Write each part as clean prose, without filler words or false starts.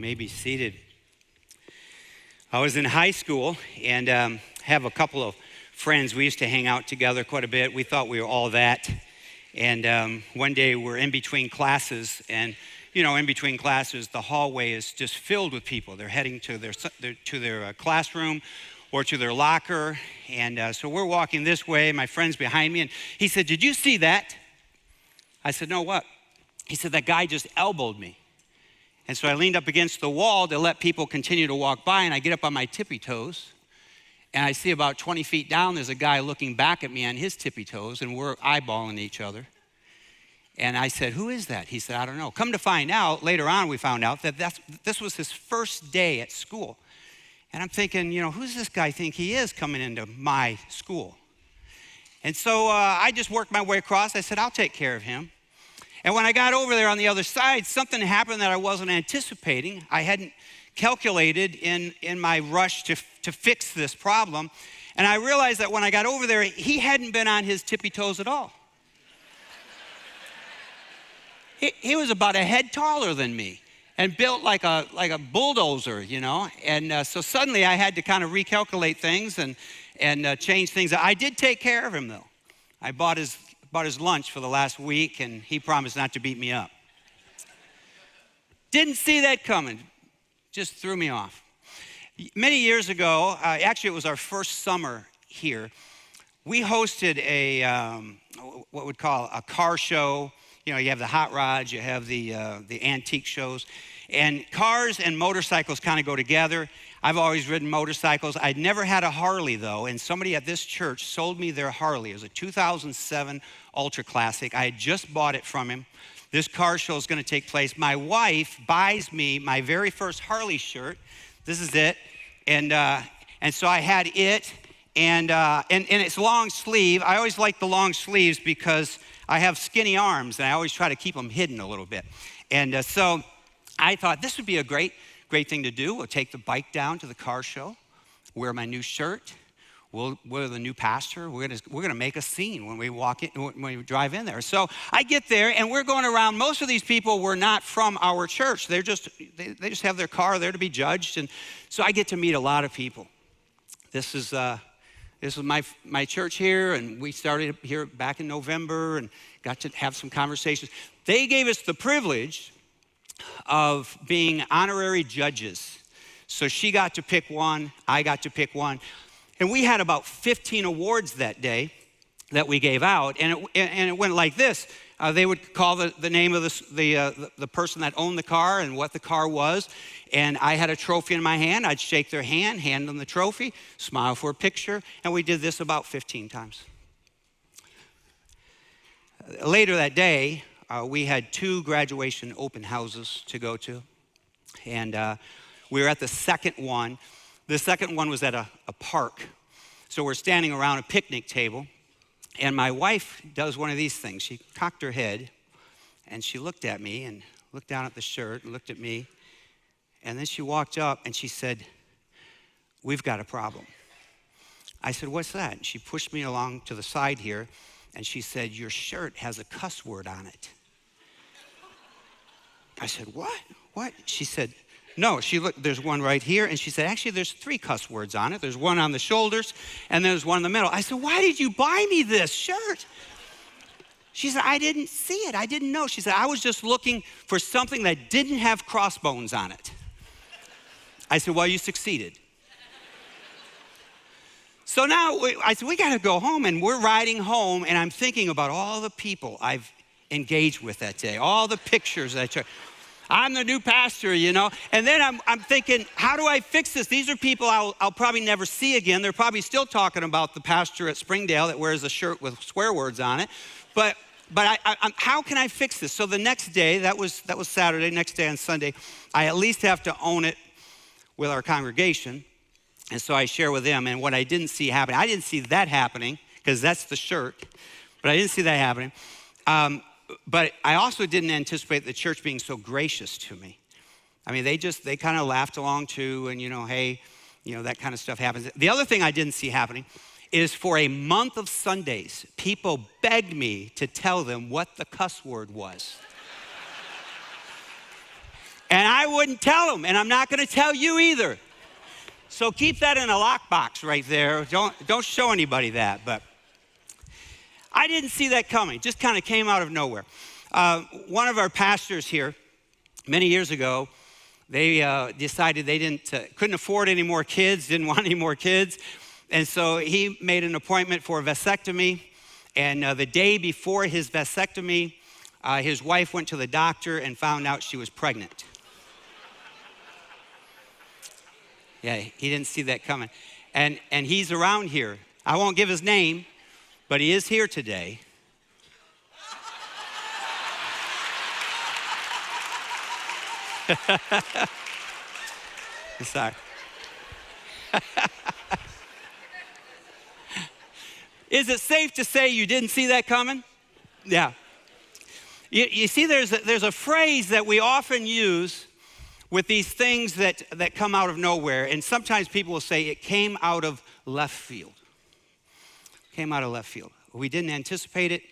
may be seated. I was in high school and have a couple of friends. We used to hang out together quite a bit. We thought we were all that. And one day we're in between classes, and in between classes, the hallway is just filled with people. They're heading to their classroom or to their locker. And so we're walking this way. My friend's behind me, and he said, "Did you see that?" I said, "No, what?" He said, "That guy just elbowed me." And so I leaned up against the wall to let people continue to walk by, and I get up on my tippy toes, and I see about 20 feet down, there's a guy looking back at me on his tippy toes, and we're eyeballing each other. And I said, "Who is that?" He said, "I don't know." Come to find out, later on we found out that this was his first day at school. And I'm thinking, who's this guy think he is coming into my school? And so I just worked my way across. I said, "I'll take care of him." And when I got over there on the other side, something happened that I wasn't anticipating. I hadn't calculated in my rush to fix this problem. And I realized that when I got over there, he hadn't been on his tippy toes at all. He was about a head taller than me and built like a bulldozer, And so suddenly I had to kind of recalculate things and change things. I did take care of him, though. I bought his lunch for the last week, and he promised not to beat me up. Didn't see that coming. Just threw me off. Many years ago, actually it was our first summer here, we hosted what we'd call a car show. You have the hot rods, you have the antique shows, and cars and motorcycles kind of go together. I've always ridden motorcycles. I'd never had a Harley, though, and somebody at this church sold me their Harley. It was a 2007 Ultra Classic. I had just bought it from him. This car show is going to take place. My wife buys me my very first Harley shirt. This is it, and so I had it, and it's long sleeve. I always like the long sleeves because I have skinny arms, and I always try to keep them hidden a little bit. And so I thought this would be a great thing to do. We'll take the bike down to the car show, wear my new shirt. We're the new pastor. We're gonna make a scene when we walk in, when we drive in there. So I get there, and we're going around. Most of these people were not from our church. They just have their car there to be judged, and so I get to meet a lot of people. This is my church here, and we started here back in November and got to have some conversations. They gave us the privilege of being honorary judges. So she got to pick one, I got to pick one. And we had about 15 awards that day that we gave out, and it went like this. They would call the name of the person that owned the car and what the car was, and I had a trophy in my hand. I'd shake their hand them the trophy, smile for a picture, and we did this about 15 times. Later that day, we had 2 graduation open houses to go to, and we were at the second one. The second one was at a park. So we're standing around a picnic table, and my wife does one of these things. She cocked her head, and she looked at me and looked down at the shirt and looked at me, and then she walked up and she said, "We've got a problem." I said, "What's that?" And she pushed me along to the side here, and she said, "Your shirt has a cuss word on it." I said, "What?" She said, "No." She looked, "There's one right here." And she said, "Actually, there's 3 cuss words on it. There's one on the shoulders, and there's one in the middle." I said, "Why did you buy me this shirt?" She said, "I didn't see it. I didn't know." She said, "I was just looking for something that didn't have crossbones on it." I said, "Well, you succeeded." So now I said, "We got to go home." And we're riding home, and I'm thinking about all the people I've engaged with that day, all the pictures that I took. I'm the new pastor, And then I'm thinking, how do I fix this? These are people I'll probably never see again. They're probably still talking about the pastor at Springdale that wears a shirt with swear words on it. But how can I fix this? So the next day, that was Saturday, next day on Sunday, I at least have to own it with our congregation. And so I share with them. And what I didn't see happening, I didn't see that happening because that's the shirt. But I didn't see that happening. But I also didn't anticipate the church being so gracious to me. I mean, they kind of laughed along too, and hey, that kind of stuff happens. The other thing I didn't see happening is for a month of Sundays, people begged me to tell them what the cuss word was. And I wouldn't tell them, and I'm not going to tell you either. So keep that in a lockbox right there. Don't show anybody that. But I didn't see that coming. Just kind of came out of nowhere. One of our pastors here, many years ago, they decided they couldn't afford any more kids, didn't want any more kids. And so he made an appointment for a vasectomy. And the day before his vasectomy, his wife went to the doctor and found out she was pregnant. Yeah, he didn't see that coming. And he's around here. I won't give his name, but he is here today. Sorry. Is it safe to say you didn't see that coming? Yeah. You see, there's a phrase that we often use with these things that come out of nowhere. And sometimes people will say it came out of left field. Came out of left field. We didn't anticipate it.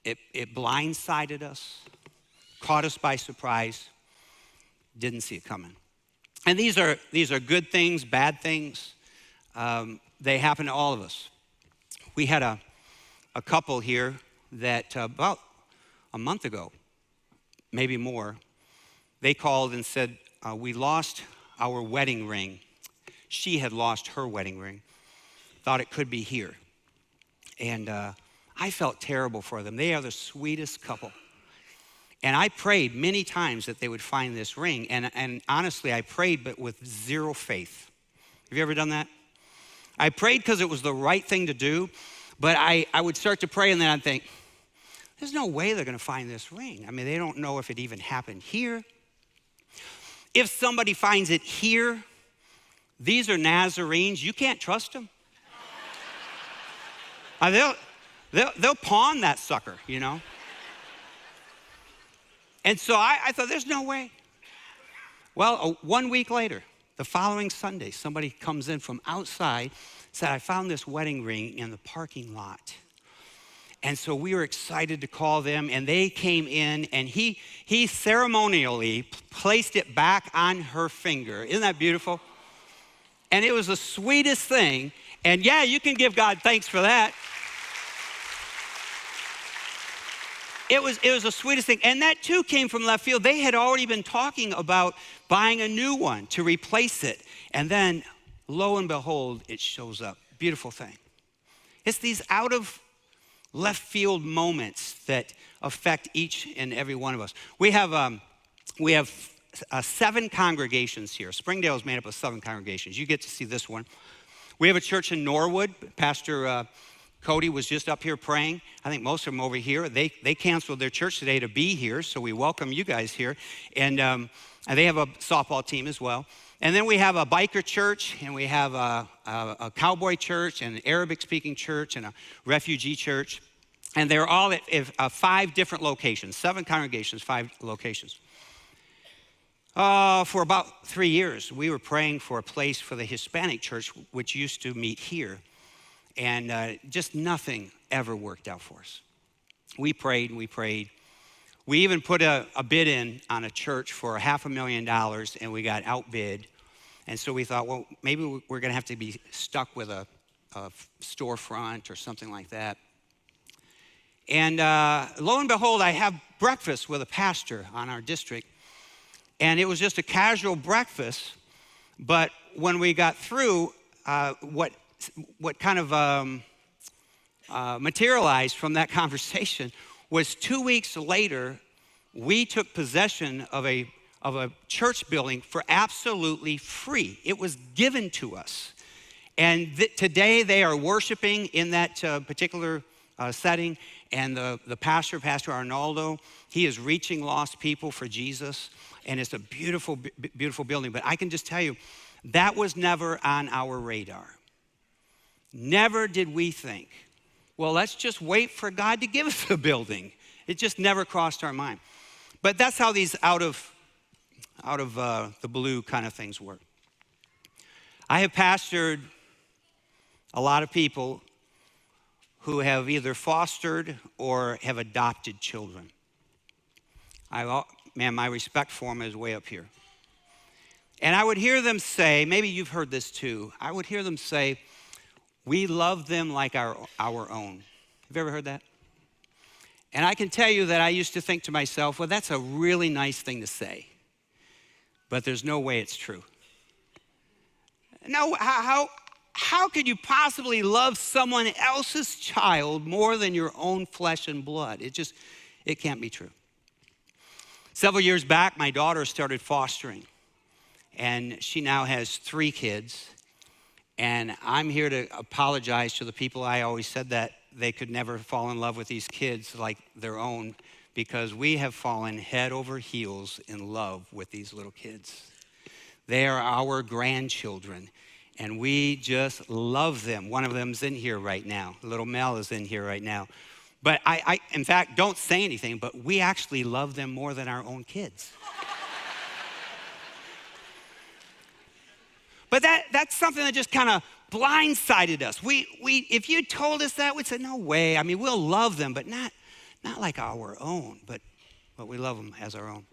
It blindsided us, caught us by surprise, didn't see it coming. And these are good things, bad things. They happen to all of us. We had a couple here that about a month ago, maybe more, they called and said, we lost our wedding ring. She had lost her wedding ring. Thought it could be here. And I felt terrible for them. They are the sweetest couple. And I prayed many times that they would find this ring. And honestly, I prayed, but with zero faith. Have you ever done that? I prayed because it was the right thing to do. But I would start to pray, and then I'd think, there's no way they're going to find this ring. I mean, they don't know if it even happened here. If somebody finds it here, these are Nazarenes. You can't trust them. They'll pawn that sucker, you know. And so I thought, there's no way. Well, 1 week later, the following Sunday, somebody comes in from outside, said, I found this wedding ring in the parking lot. And so we were excited to call them, and they came in, and he ceremonially placed it back on her finger. Isn't that beautiful? And it was the sweetest thing. And yeah, you can give God thanks for that. It was the sweetest thing. And that too came from left field. They had already been talking about buying a new one to replace it. And then lo and behold, it shows up. Beautiful thing. It's these out of left field moments that affect each and every one of us. We have 7 congregations here. Springdale is made up of 7 congregations. You get to see this one. We have a church in Norwood. Pastor Cody was just up here praying. I think most of them over here. They canceled their church today to be here, so we welcome you guys here. And they have a softball team as well. And then we have a biker church, and we have a cowboy church, and an Arabic-speaking church, and a refugee church. And they're all at 5 different locations, 7 congregations, 5 locations. For about 3 years, we were praying for a place for the Hispanic church, which used to meet here. And just nothing ever worked out for us. We prayed and we prayed. We even put a bid in on a church for $500,000, and we got outbid. And so we thought, well, maybe we're going to have to be stuck with a storefront or something like that. And lo and behold, I have breakfast with a pastor on our district. And it was just a casual breakfast. But when we got through, what kind of materialized from that conversation was 2 weeks later, we took possession of a church building for absolutely free. It was given to us. And today they are worshiping in that particular setting. And the pastor, Pastor Arnaldo, he is reaching lost people for Jesus. And it's a beautiful, beautiful building. But I can just tell you, that was never on our radar. Never did we think, well, let's just wait for God to give us a building. It just never crossed our mind. But that's how these out of the blue kind of things work. I have pastored a lot of people who have either fostered or have adopted children. man, my respect for them is way up here. And I would hear them say, maybe you've heard this too, I would hear them say, we love them like our own. Have you ever heard that? And I can tell you that I used to think to myself, well, that's a really nice thing to say, but there's no way it's true. No, how could you possibly love someone else's child more than your own flesh and blood? It can't be true. Several years back, my daughter started fostering, and she now has 3 kids. And I'm here to apologize to the people I always said that they could never fall in love with these kids like their own, because we have fallen head over heels in love with these little kids. They are our grandchildren, and we just love them. One of them's in here right now. Little Mel is in here right now. But I in fact, don't say anything, but we actually love them more than our own kids. But that's something that just kind of blindsided us. If you told us that, we'd say, no way. I mean, we'll love them, but not like our own, but we love them as our own.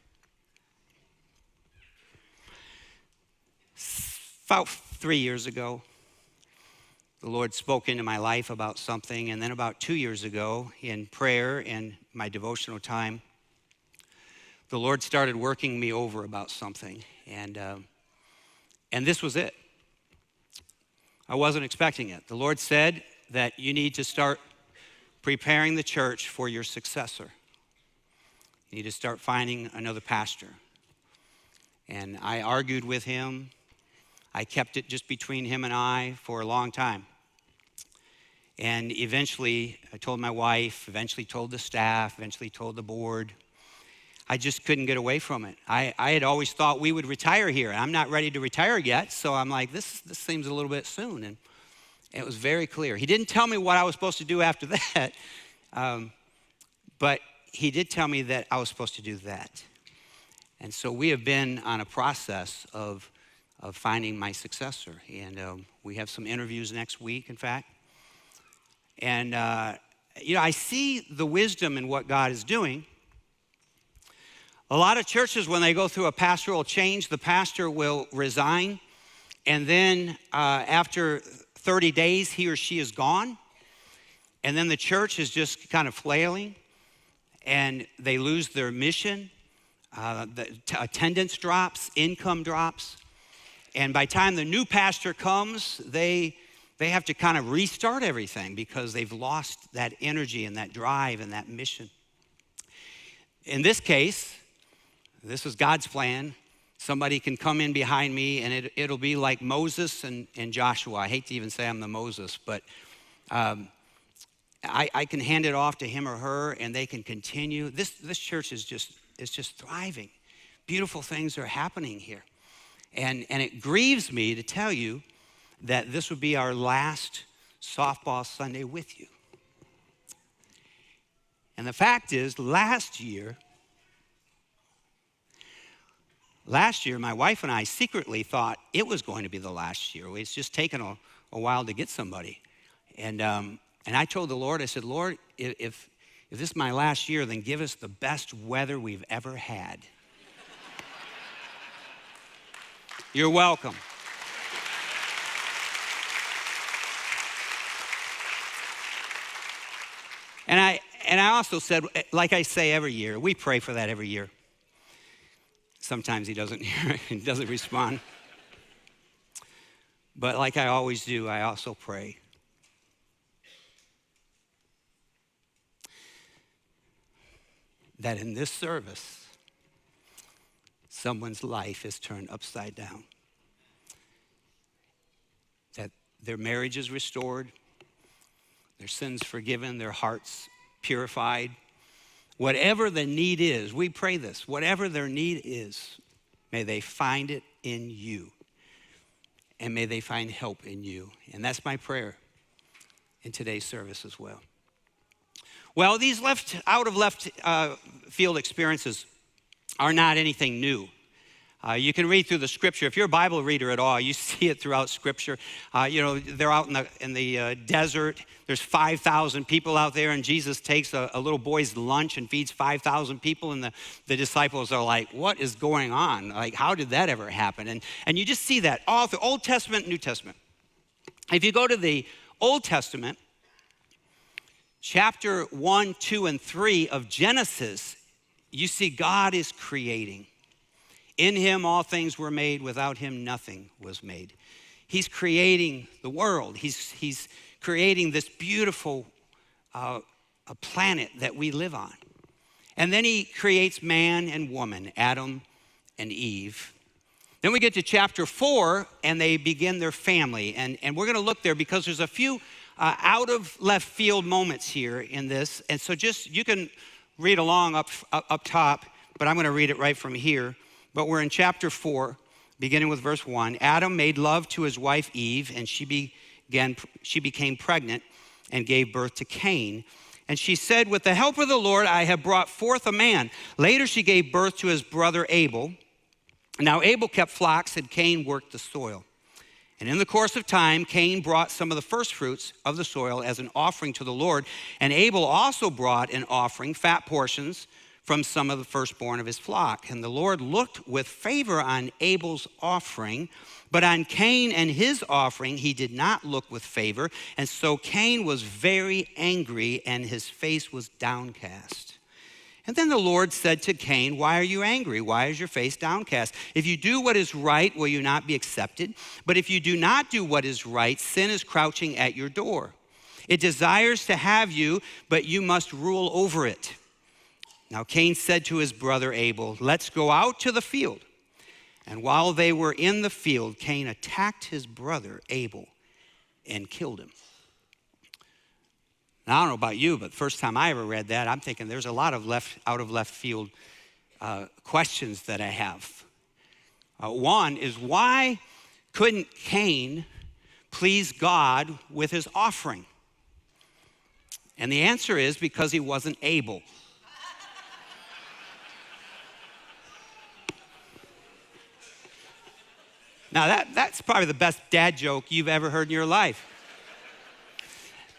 About 3 years ago, the Lord spoke into my life about something, and then about 2 years ago, in prayer and my devotional time, the Lord started working me over about something, and this was it. I wasn't expecting it. The Lord said that you need to start preparing the church for your successor. You need to start finding another pastor. And I argued with him. I kept it just between him and I for a long time. And eventually, I told my wife, eventually told the staff, eventually told the board. I just couldn't get away from it. I had always thought we would retire here. I'm not ready to retire yet, so I'm like, this seems a little bit soon. And it was very clear. He didn't tell me what I was supposed to do after that, but he did tell me that I was supposed to do that. And so we have been on a process of finding my successor. And we have some interviews next week, in fact. And, I see the wisdom in what God is doing. A lot of churches, when they go through a pastoral change, the pastor will resign, and then after 30 days, he or she is gone, and then the church is just kind of flailing, and they lose their mission. The attendance drops, income drops, and by the time the new pastor comes, they have to kind of restart everything because they've lost that energy and that drive and that mission. In this case, this is God's plan. Somebody can come in behind me, and it'll be like Moses and Joshua. I hate to even say I'm the Moses, but I can hand it off to him or her, and they can continue. This church is just thriving. Beautiful things are happening here. And it grieves me to tell you that this would be our last softball Sunday with you. And the fact is, last year, my wife and I secretly thought it was going to be the last year. It's just taken a while to get somebody. And I told the Lord, I said, Lord, if this is my last year, then give us the best weather we've ever had. You're welcome. And I also said, like I say every year, we pray for that every year. Sometimes he doesn't hear it, he doesn't respond. But like I always do, I also pray. That in this service, someone's life is turned upside down. That their marriage is restored, their sins forgiven, their hearts purified. Whatever the need is, we pray this, whatever their need is, may they find it in you. And may they find help in you. And that's my prayer in today's service as well. Well, these out of left field experiences are not anything new. You can read through the scripture. If you're a Bible reader at all, you see it throughout scripture. They're out in the desert. There's 5,000 people out there, and Jesus takes a little boy's lunch and feeds 5,000 people, and the disciples are like, what is going on? Like, how did that ever happen? And you just see that all through Old Testament, New Testament. If you go to the Old Testament, chapter 1, 2, and 3 of Genesis, you see God is creating. In him all things were made, without him nothing was made. He's creating the world. He's creating this beautiful a planet that we live on. And then he creates man and woman, Adam and Eve. Then we get to chapter 4, and they begin their family. And we're going to look there because there's a few out of left field moments here in this. And so you can read along up top, but I'm going to read it right from here. But we're in chapter 4, beginning with verse 1. Adam made love to his wife Eve, and she became pregnant and gave birth to Cain. And she said, with the help of the Lord, I have brought forth a man. Later she gave birth to his brother Abel. Now Abel kept flocks, and Cain worked the soil. And in the course of time, Cain brought some of the first fruits of the soil as an offering to the Lord. And Abel also brought an offering, fat portions, from some of the firstborn of his flock. And the Lord looked with favor on Abel's offering, but on Cain and his offering he did not look with favor. And so Cain was very angry, and his face was downcast. And then the Lord said to Cain, why are you angry? Why is your face downcast? If you do what is right, will you not be accepted? But if you do not do what is right, sin is crouching at your door. It desires to have you, but you must rule over it. Now Cain said to his brother Abel, let's go out to the field. And while they were in the field, Cain attacked his brother Abel and killed him. Now, I don't know about you, but the first time I ever read that, I'm thinking there's a lot of out of left field questions that I have. One is, why couldn't Cain please God with his offering? And the answer is because he wasn't able. Now, that's probably the best dad joke you've ever heard in your life.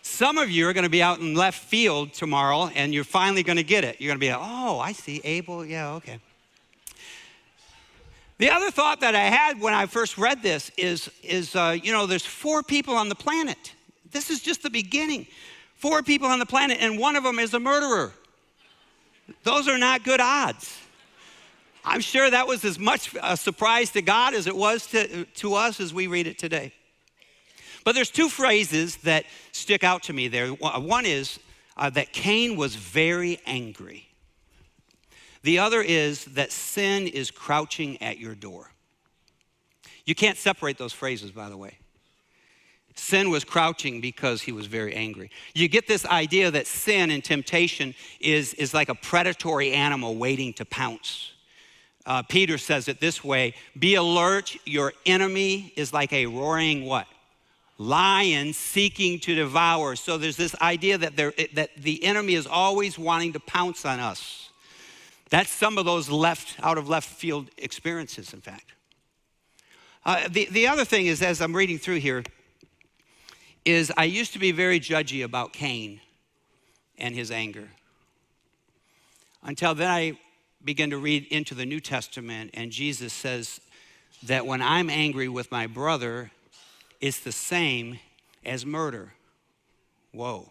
Some of you are going to be out in left field tomorrow, and you're finally going to get it. You're going to be like, oh, I see, Abel, yeah, okay. The other thought that I had when I first read this is there's 4 people on the planet. This is just the beginning. 4 people on the planet, and one of them is a murderer. Those are not good odds. I'm sure that was as much a surprise to God as it was to us as we read it today. But there's 2 phrases that stick out to me there. One is that Cain was very angry. The other is that sin is crouching at your door. You can't separate those phrases, by the way. Sin was crouching because he was very angry. You get this idea that sin and temptation is like a predatory animal waiting to pounce. Peter says it this way, be alert, your enemy is like a roaring what? Lion seeking to devour. So there's this idea that the enemy is always wanting to pounce on us. That's some of those out of left field experiences, in fact. The other thing is, as I'm reading through here, is I used to be very judgy about Cain and his anger. Until then I began to read into the New Testament, and Jesus says that when I'm angry with my brother, it's the same as murder. Whoa.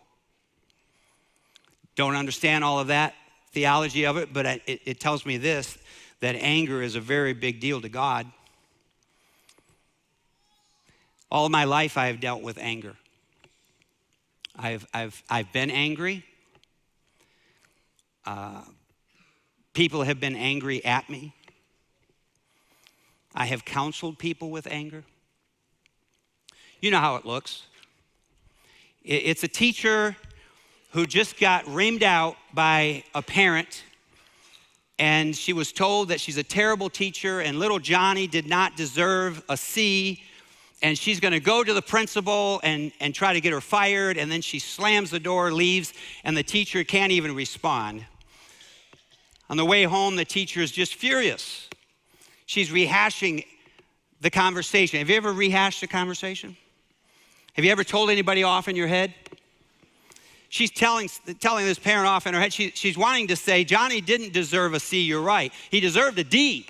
Don't understand all of that theology of it, but it tells me this, that anger is a very big deal to God. All of my life I have dealt with anger. I've been angry. People have been angry at me. I have counseled people with anger. You know how it looks. It's a teacher who just got reamed out by a parent, and she was told that she's a terrible teacher and little Johnny did not deserve a C, and she's gonna go to the principal and try to get her fired, and then she slams the door, leaves, and the teacher can't even respond. On the way home, the teacher is just furious. She's rehashing the conversation. Have you ever rehashed a conversation? Have you ever told anybody off in your head? She's telling this parent off in her head. She's wanting to say, Johnny didn't deserve a C, you're right. He deserved a D,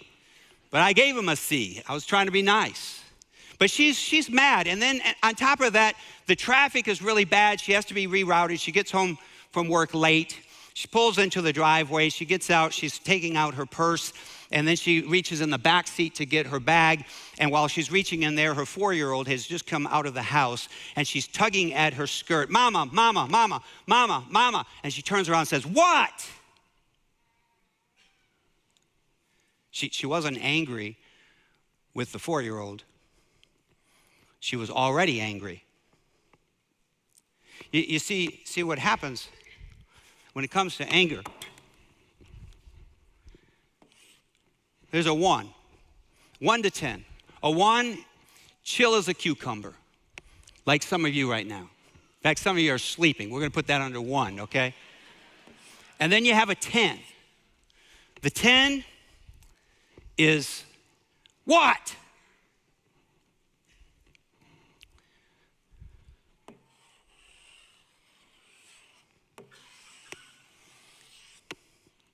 but I gave him a C. I was trying to be nice. But she's mad. And then on top of that, the traffic is really bad. She has to be rerouted. She gets home from work late. She pulls into the driveway. She gets out. She's taking out her purse. And then she reaches in the back seat to get her bag. And while she's reaching in there, her 4-year-old has just come out of the house. And she's tugging at her skirt. Mama, mama, mama, mama, mama. And she turns around and says, what? She wasn't angry with the 4-year-old. She was already angry. You see what happens when it comes to anger. There's a 1 to 10. A 1, chill as a cucumber, like some of you right now. In fact, some of you are sleeping. We're going to put that under 1, okay? And then you have a 10. The 10 is what?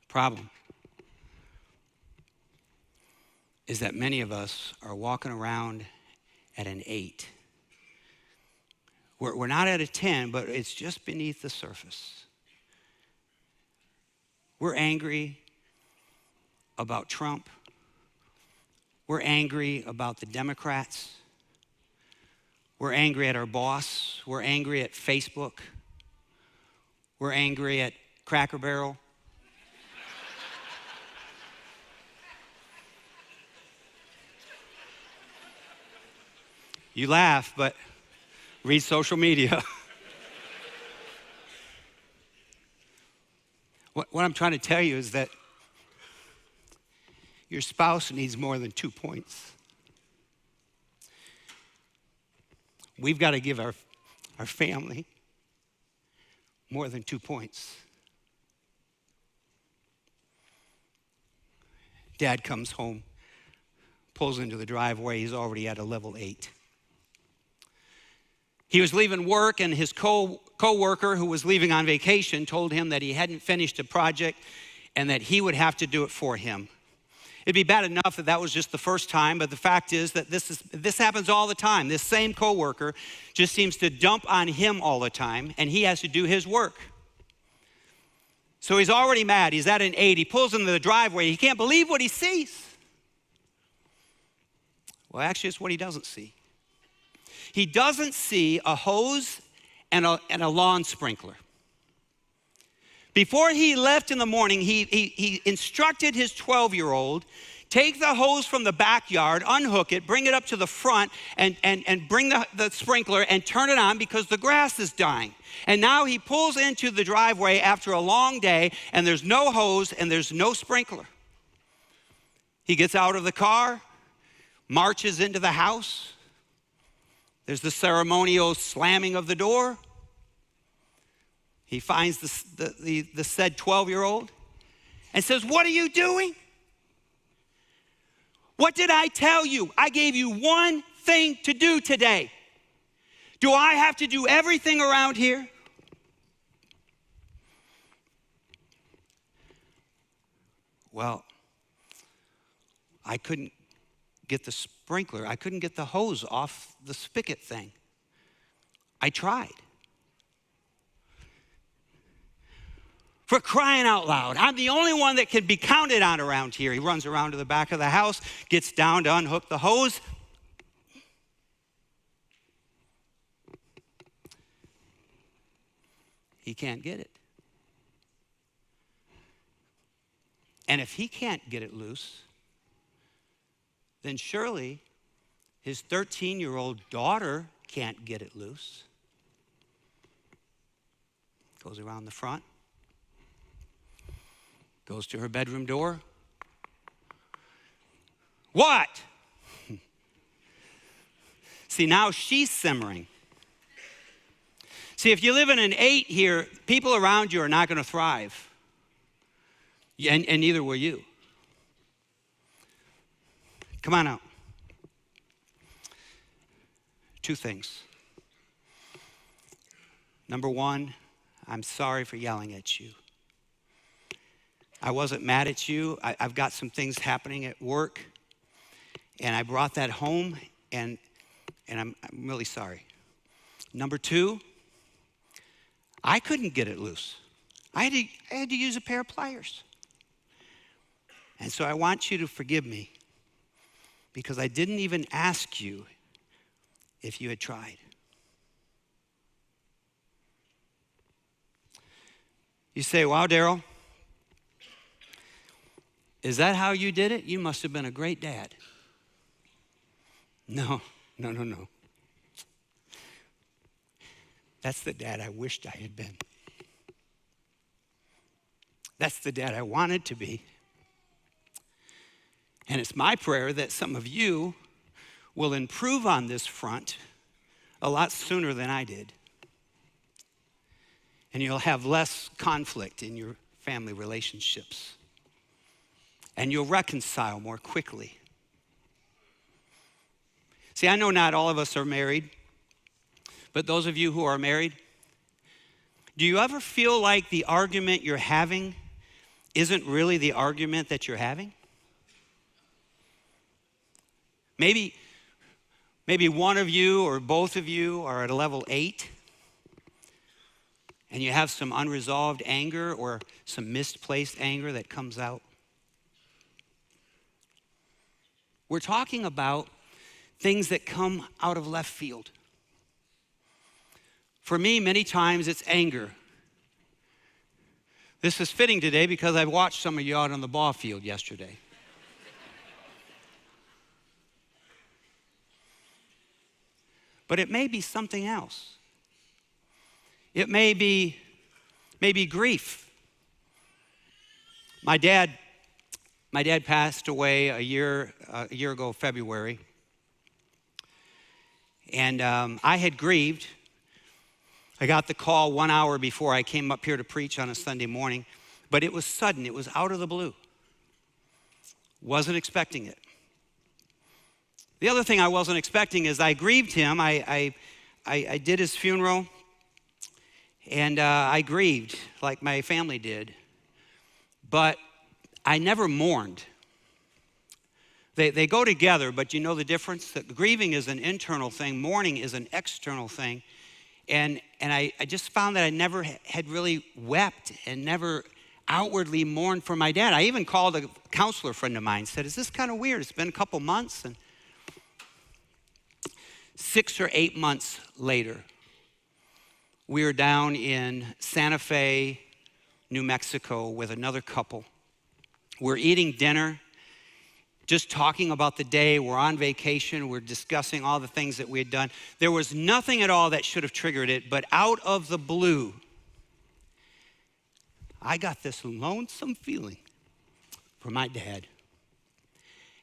Problem is that many of us are walking around at an 8. We're not at a 10, but it's just beneath the surface. We're angry about Trump. We're angry about the Democrats. We're angry at our boss. We're angry at Facebook. We're angry at Cracker Barrel. You laugh, but read social media. What I'm trying to tell you is that your spouse needs more than 2 points. We've got to give our family more than 2 points. Dad comes home, pulls into the driveway. He's already at a level 8. He was leaving work, and his co-worker who was leaving on vacation told him that he hadn't finished a project and that he would have to do it for him. It'd be bad enough that that was just the first time, but the fact is that this happens all the time. This same co-worker just seems to dump on him all the time, and he has to do his work. So he's already mad. He's at an 8. He pulls into the driveway. He can't believe what he sees. Well, actually, it's what he doesn't see. He doesn't see a hose and a lawn sprinkler. Before he left in the morning, he instructed his 12-year-old, take the hose from the backyard, unhook it, bring it up to the front, and bring the sprinkler and turn it on because the grass is dying. And now he pulls into the driveway after a long day, and there's no hose and there's no sprinkler. He gets out of the car, marches into the house. There's the ceremonial slamming of the door. He finds the said 12-year-old and says, what are you doing? What did I tell you? I gave you one thing to do today. Do I have to do everything around here? Well, I couldn't get the sprinkler. I couldn't get the hose off the spigot thing. I tried. For crying out loud, I'm the only one that can be counted on around here. He runs around to the back of the house, gets down to unhook the hose. He can't get it. And if he can't get it loose, then surely his 13-year-old daughter can't get it loose. Goes around the front, goes to her bedroom door. What? See, now she's simmering. See, if you live in an 8 here, people around you are not going to thrive. And neither will you. Come on out. Two things. Number one, I'm sorry for yelling at you. I wasn't mad at you. I've got some things happening at work, and I brought that home, and I'm really sorry. Number two, I couldn't get it loose. I had to use a pair of pliers. And so I want you to forgive me because I didn't even ask you if you had tried. You say, wow, Daryl, is that how you did it? You must have been a great dad. No. That's the dad I wished I had been. That's the dad I wanted to be. And it's my prayer that some of you will improve on this front a lot sooner than I did. And you'll have less conflict in your family relationships. And you'll reconcile more quickly. See, I know not all of us are married, but those of you who are married, do you ever feel like the argument you're having isn't really the argument that you're having? Maybe one of you or both of you are at a level 8, and you have some unresolved anger or some misplaced anger that comes out. We're talking about things that come out of left field. For me, many times it's anger. This is fitting today because I watched some of you out on the ball field yesterday. But it may be something else. It may be grief. My dad passed away a year ago, February. And I had grieved. I got the call 1 hour before I came up here to preach on a Sunday morning, but it was sudden. It was out of the blue. Wasn't expecting it. The other thing I wasn't expecting is I grieved him. I did his funeral, and I grieved like my family did, but I never mourned. They go together, but you know the difference? That grieving is an internal thing, mourning is an external thing. And I just found that I never had really wept and never outwardly mourned for my dad. I even called a counselor friend of mine and said, is this kind of weird? It's been a couple months. And 6 or 8 months later, we were down in Santa Fe, New Mexico with another couple. We're eating dinner, just talking about the day. We're on vacation. We're discussing all the things that we had done. There was nothing at all that should have triggered it, but out of the blue, I got this lonesome feeling for my dad.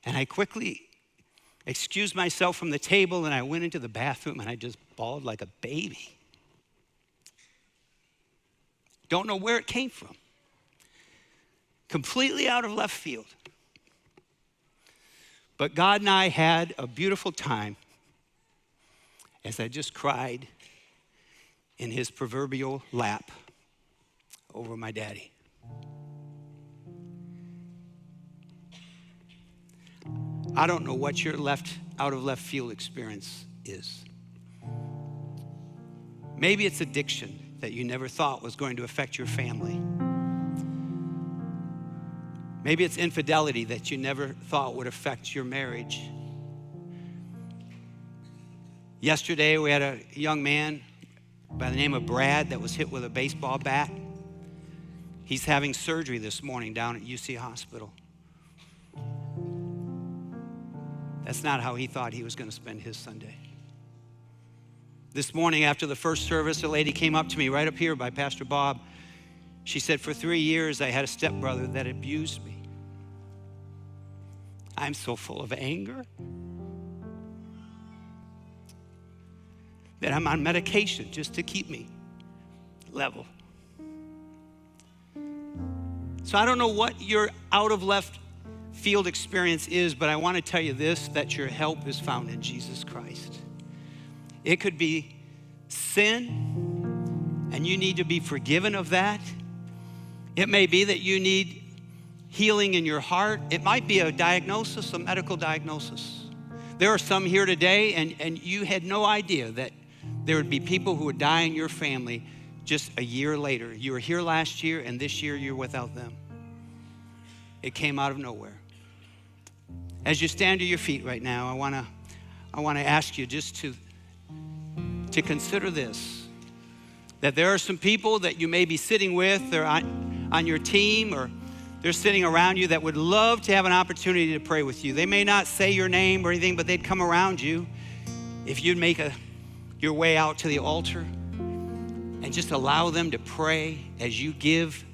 And I quickly excused myself from the table and I went into the bathroom and I just bawled like a baby. Don't know where it came from. Completely out of left field. But God and I had a beautiful time as I just cried in his proverbial lap over my daddy. I don't know what your out of left field experience is. Maybe it's addiction that you never thought was going to affect your family. Maybe it's infidelity that you never thought would affect your marriage. Yesterday, we had a young man by the name of Brad that was hit with a baseball bat. He's having surgery this morning down at UC Hospital. That's not how he thought he was going to spend his Sunday. This morning after the first service, a lady came up to me right up here by Pastor Bob. She said, for 3 years, I had a stepbrother that abused me. I'm so full of anger that I'm on medication just to keep me level. So I don't know what your out of left field experience is, but I want to tell you this, that your help is found in Jesus Christ. It could be sin, and you need to be forgiven of that. It may be that you need healing in your heart. It might be a diagnosis, a medical diagnosis. There are some here today, and you had no idea that there would be people who would die in your family just a year later. You were here last year, and this year you're without them. It came out of nowhere. As you stand to your feet right now, I want to ask you just to consider this, that there are some people that you may be sitting with, they're on your team, or they're sitting around you that would love to have an opportunity to pray with you. They may not say your name or anything, but they'd come around you. If you'd make your way out to the altar and just allow them to pray as you give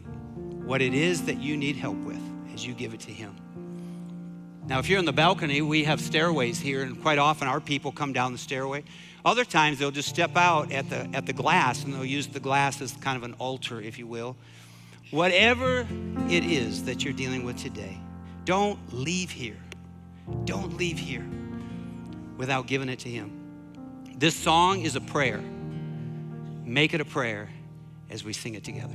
what it is that you need help with, as you give it to him. Now, if you're in the balcony, we have stairways here, and quite often our people come down the stairway. Other times they'll just step out at the glass, and they'll use the glass as kind of an altar, if you will. Whatever it is that you're dealing with today, don't leave here. Don't leave here without giving it to him. This song is a prayer. Make it a prayer as we sing it together.